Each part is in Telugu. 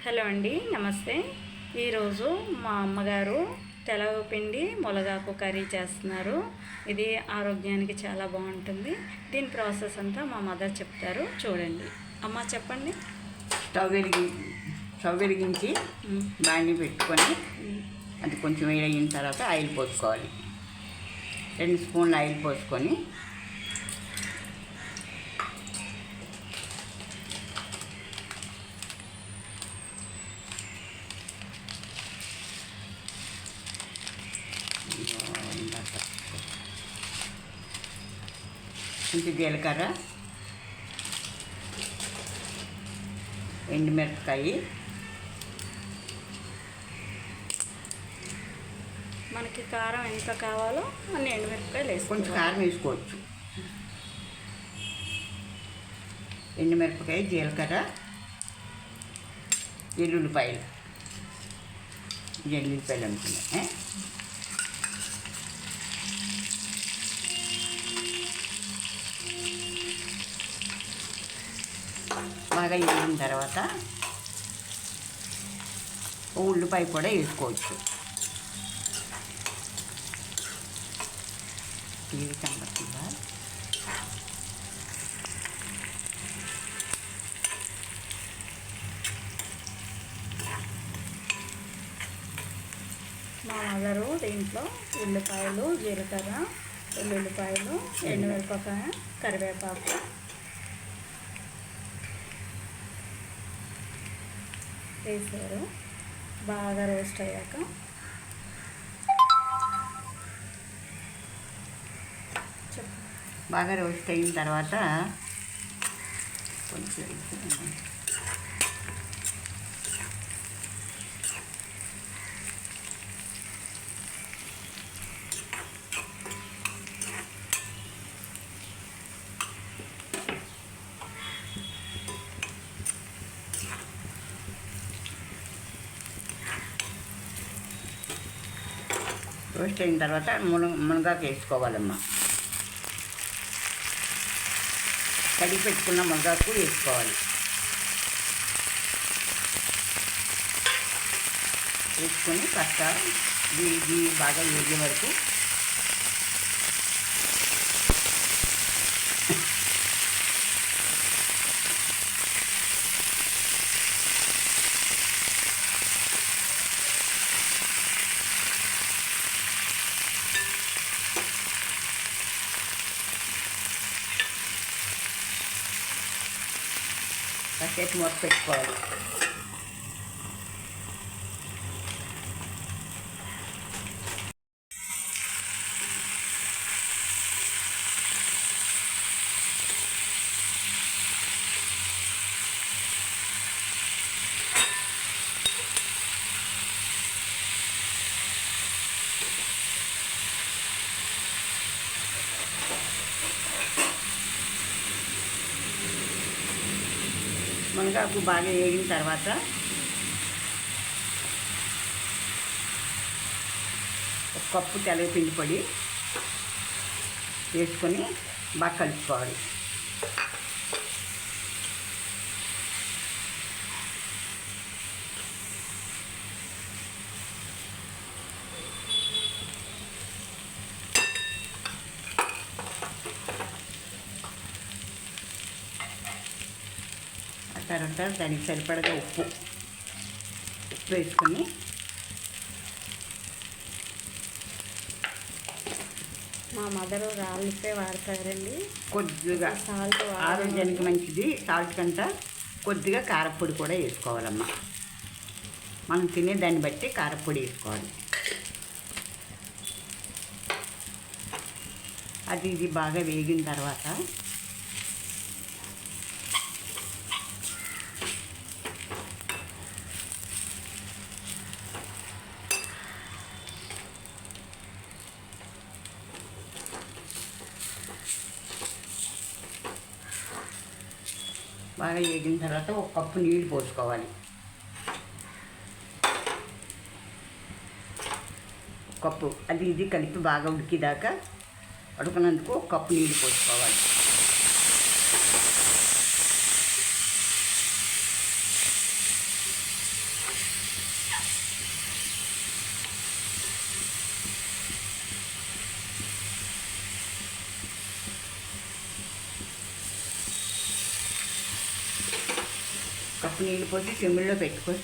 హలో అండి, నమస్తే. ఈరోజు మా అమ్మగారు తెలవపిండి మునగాకు కర్రీ చేస్తున్నారు. ఇది ఆరోగ్యానికి చాలా బాగుంటుంది. దీని ప్రాసెస్ అంతా మా మదర్ చెప్తారు, చూడండి. అమ్మ చెప్పండి. స్టవ్ వెలిగించి బాండి పెట్టుకొని అది కొంచెం వేడయిన తర్వాత ఆయిల్ పోసుకోవాలి. 2 స్పూన్లు ఆయిల్ పోసుకొని కొంచెం జీలకర్ర, ఎండుమిరపకాయ, మనకి కారం ఎంత కావాలో అన్ని ఎండుమిరపకాయలు వేసుకోవాలి. కొంచెం కారం వేసుకోవచ్చు. ఎండుమిరపకాయ, జీలకర్ర, ఎల్లుల్లిపాయలు అనుకున్నాయి. బాగా వేగిన తర్వాత ఉల్లిపాయ కూడా వేసుకోవచ్చు. ఇది కనబడుతుందా? మా మదరు దీంట్లో ఉల్లిపాయలు, జీలకర్ర, వెల్లుల్లిపాయలు, ఎండుమిరపకాయ, కరివేపాకు వేసారు. బాగా రోస్ట్ అయ్యాక బాగా రోస్ట్ అయిన తర్వాత కొంచెం రోస్ట్ అయిన తర్వాత మునగాకు వేసుకోవాలమ్మా. కడిగి పెట్టుకున్న మునగాకు వేసుకోవాలి. వేసుకొని కాస్త ఇది బాగా వేగే వరకు కాసేపు మూత పెట్టుకోవాలి. మునగాకు బాగా వేగిన తర్వాత ఒక కప్పు తెలగపిండి పొడి వేసుకొని బాగా కలుపుకోవాలి. తర్వాత దానికి సరిపడగా ఉప్పు వేసుకొని మా మదరు రాళ్ళుపే వాడతారండి. కొద్దిగా సాల్ట్ ఆరోగ్యానికి మంచిది. సాల్ట్ కంట కొద్దిగా కారపొడి కూడా వేసుకోవాలమ్మా. మనం తినే దాన్ని బట్టి కారపొడి వేసుకోవాలి. ఇది బాగా వేగిన తర్వాత ఒక కప్పు నీళ్ళు పోసుకోవాలి. కప్పు ఇది కలిపి బాగా ఉడికిదాకా ఉడకనందుకు ఒక కప్పు నీళ్ళు పోసుకోవాలి. కప్పు నీళ్ళు పోసి చెమ్ముల్లో పెట్టుకొని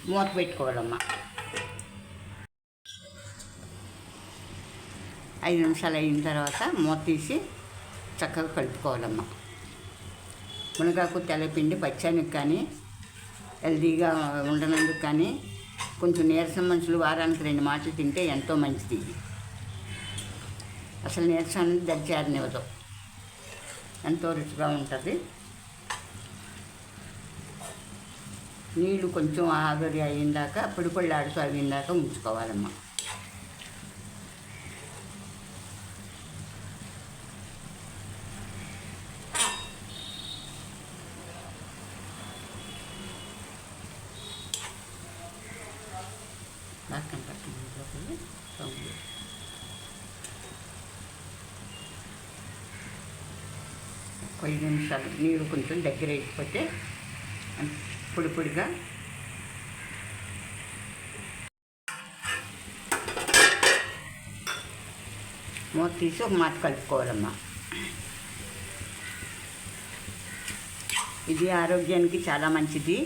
మూత పెట్టుకోవాలమ్మా. 5 నిమిషాలు అయిన తర్వాత మూత తీసి చక్కగా కలుపుకోవాలమ్మా. మునగాకు తెల్లపిండి పచ్చానికి కానీ హెల్దీగా ఉండనందుకు కానీ కొంచెం నీరసం మనుషులు వారానికి 2 మాటలు తింటే ఎంతో మంచిది. అసలు నీరసం అనేది దర్జారనివ్వదు, ఎంతో రుచిగా ఉంటుంది. నీళ్ళు కొంచెం ఆవిరి అయ్యిందాక పొడి ఆడుతూ అయ్యిందాక ఉంచుకోవాలమ్మా. పక్కన పక్కన 5 నిమిషాలు నీరు కొంచెం దగ్గర అయిపోతే పొడిగా మూత తీసి ఒక మాట కలుపుకోవాలమ్మా. ఇది ఆరోగ్యానికి చాలా మంచిది.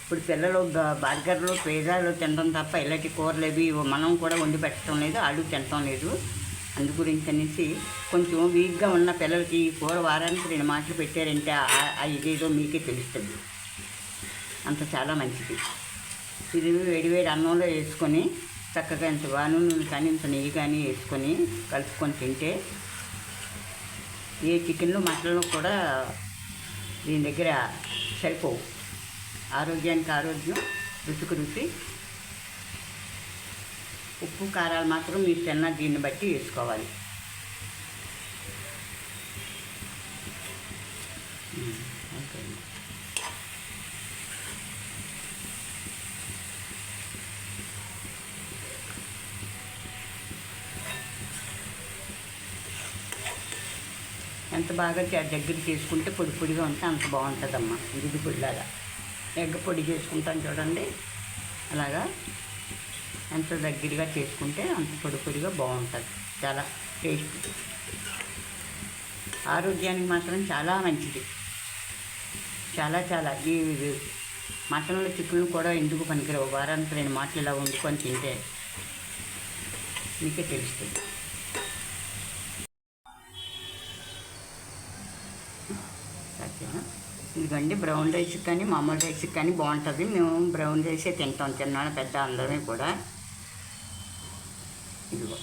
ఇప్పుడు పిల్లలు బర్గర్లు పిజ్జాలు తినడం తప్ప ఇలాంటి కూరలు అవి మనం కూడా వండి పెట్టడం లేదు, వాళ్ళు తినటం లేదు. అందు గురించి అనేసి కొంచెం వీక్గా ఉన్న పిల్లలకి ఈ కూర వారానికి 2 మాటలు పెట్టారంటే ఇదేదో మీకే తెలుస్తుంది, అంత చాలా మంచిది. ఇది వేడివేడి అన్నంలో వేసుకొని చక్కగా ఇంత నూనె కానీ ఇంత నెయ్యి కానీ వేసుకొని కలుపుకొని తింటే ఏ చికెన్లు మటన్లు కూడా దీని దగ్గర సరిపోవు. ఆరోగ్యానికి ఆరోగ్యం, రుచికి రుచి. ఉప్పు కారాలు మాత్రం మీరు తిన్న దీన్ని బట్టి వేసుకోవాలి. ఓకే. ఎంత బాగా దగ్గర చేసుకుంటే పొడిగా ఉంటే అంత బాగుంటుందమ్మా. గుడ్డు పొడిలాగా ఎగ్ పొడి చేసుకుంటాను చూడండి, అలాగా ఎంత దగ్గరగా చేసుకుంటే అంత పొడిగా బాగుంటుంది. చాలా టేస్ట్, ఆరోగ్యానికి మాత్రం చాలా మంచిది. చాలా ఈ మటన్లు చికెన్లు కూడా ఎందుకు పనికిరావు. వారానికి 2 మాటలు ఇలా వండుకొని తింటే మీకే తెలుస్తుంది. ఇదిగోండి బ్రౌన్ రైస్కి కానీ మామూలు రైస్కి కానీ బాగుంటుంది. మేము బ్రౌన్ రైసే తింటాం, చిన్న పెద్ద అందరమే కూడా. ఇదిగో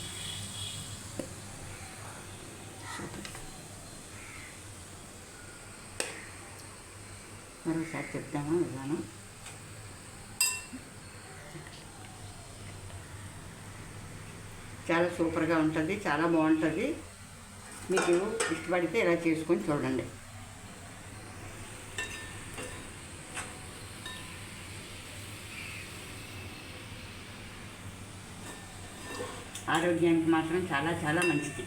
మరోసారి చెప్తాము విధానం. చాలా సూపర్గా ఉంటుంది, చాలా బాగుంటుంది. మీకు ఇష్టపడితే ఇలా చేసుకొని చూడండి. ఆరోగ్యానికి మాత్రం చాలా మంచిది.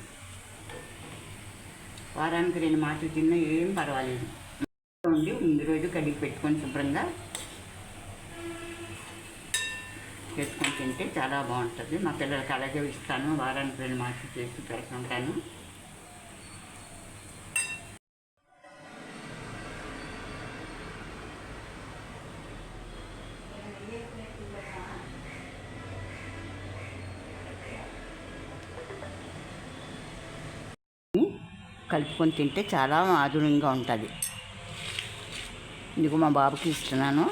వారానికి 2 మాటలు తిన్నా ఏం పర్వాలేదు. ఉండి ముందు రోజు కడిగి పెట్టుకొని శుభ్రంగా చేసుకొని తింటే చాలా బాగుంటుంది. మా పిల్లలకి అలాగే ఇస్తాను, వారానికి 2 మాటలు చేసి పెడుతుంటాను. కలుపుకొని తింటే చాలా మాధుర్యంగా ఉంటుంది. ఇందుకు మా బాబుకి ఇస్తున్నాను.